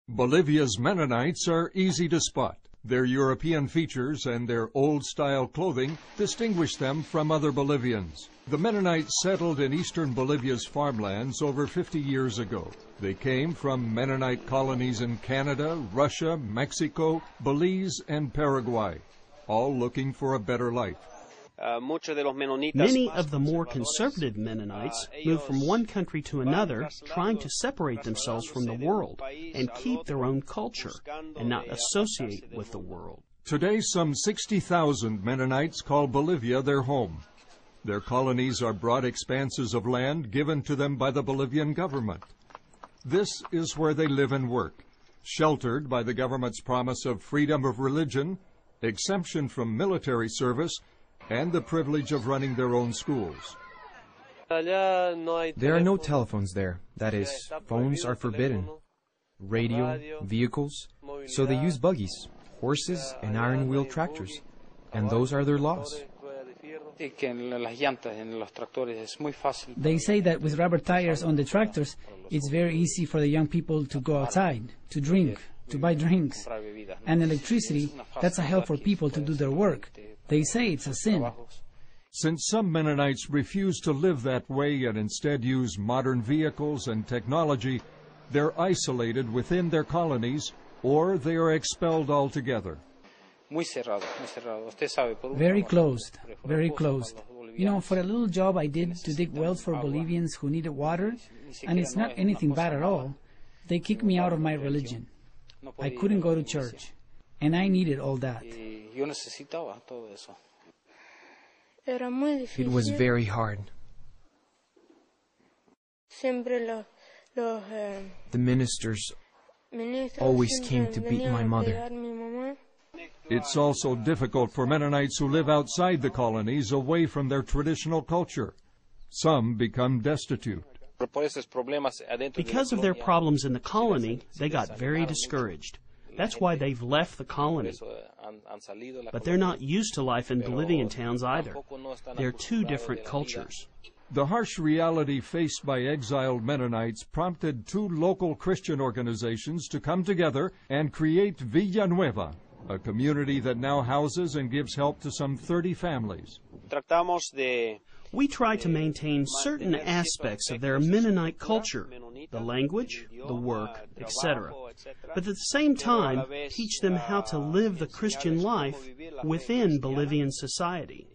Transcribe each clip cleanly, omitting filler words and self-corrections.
Bolivia's Mennonites are easy to spot. Their European features and their old-style clothing distinguish them from other Bolivians. The Mennonites settled in eastern Bolivia's farmlands over 50 years ago. They came from Mennonite colonies in Canada, Russia, Mexico, Belize, and Paraguay, all looking for a better life. Many of the more conservative Mennonites moved from one country to another, trying to separate themselves from the world and keep their own culture and not associate with the world. Today, some 60,000 Mennonites call Bolivia their home. Their colonies are broad expanses of land given to them by the Bolivian government. This is where they live and work, sheltered by the government's promise of freedom of religion, exemption from military service, and the privilege of running their own schools. There are no telephones there. That is, phones are forbidden. Radio, vehicles, so they use buggies, horses, and iron-wheel tractors. And those are their laws. They say that with rubber tires on the tractors, it's very easy for the young people to go outside, to drink, to buy drinks. And electricity, that's a help for people to do their work. They say it's a sin. Since some Mennonites refuse to live that way and instead use modern vehicles and technology, they're isolated within their colonies or they are expelled altogether. Very closed, very closed. You know, for a little job I did to dig wells for Bolivians who needed water, and it's not anything bad at all, they kicked me out of my religion. I couldn't go to church, and I needed all that. It was very hard. The ministers always came to beat my mother. It's also difficult for Mennonites who live outside the colonies, away from their traditional culture. Some become destitute. Because of their problems in the colony, they got very discouraged. That's why they've left the colony. But they're not used to life in Bolivian towns either. They're two different cultures. The harsh reality faced by exiled Mennonites prompted two local Christian organizations to come together and create Villanueva, a community that now houses and gives help to some 30 families. We try to maintain certain aspects of their Mennonite culture, the language, the work, etc., but at the same time teach them how to live the Christian life within Bolivian society.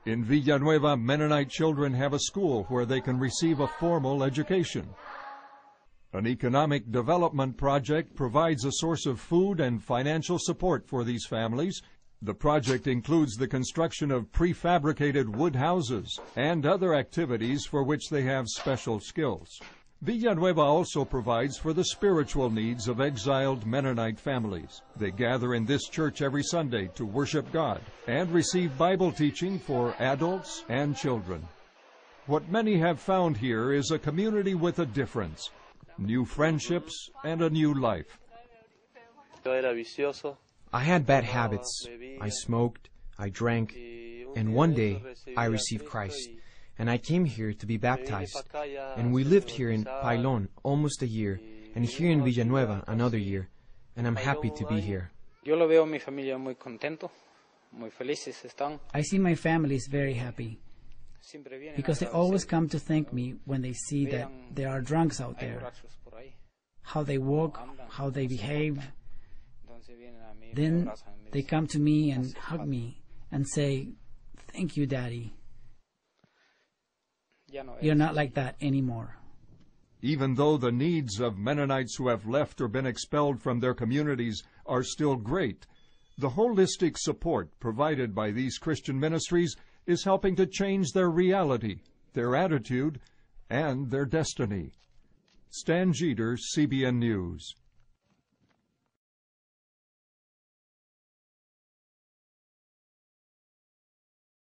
In Villanueva, Mennonite children have a school where they can receive a formal education. An economic development project provides a source of food and financial support for these families. The project includes the construction of prefabricated wood houses and other activities for which they have special skills. Villanueva also provides for the spiritual needs of exiled Mennonite families. They gather in this church every Sunday to worship God and receive Bible teaching for adults and children. What many have found here is a community with a difference, new friendships, and a new life. I had bad habits. I smoked, I drank, and one day I received Christ, and I came here to be baptized. And we lived here in Pailon almost a year, and here in Villanueva another year, and I'm happy to be here. I see my family is very happy, because they always come to thank me when they see that there are drunks out there, how they walk, how they behave. Then they come to me and hug me and say, "Thank you, Daddy. You're not like that anymore." Even though the needs of Mennonites who have left or been expelled from their communities are still great, the holistic support provided by these Christian ministries is helping to change their reality, their attitude, and their destiny. Stan Jeter, CBN News.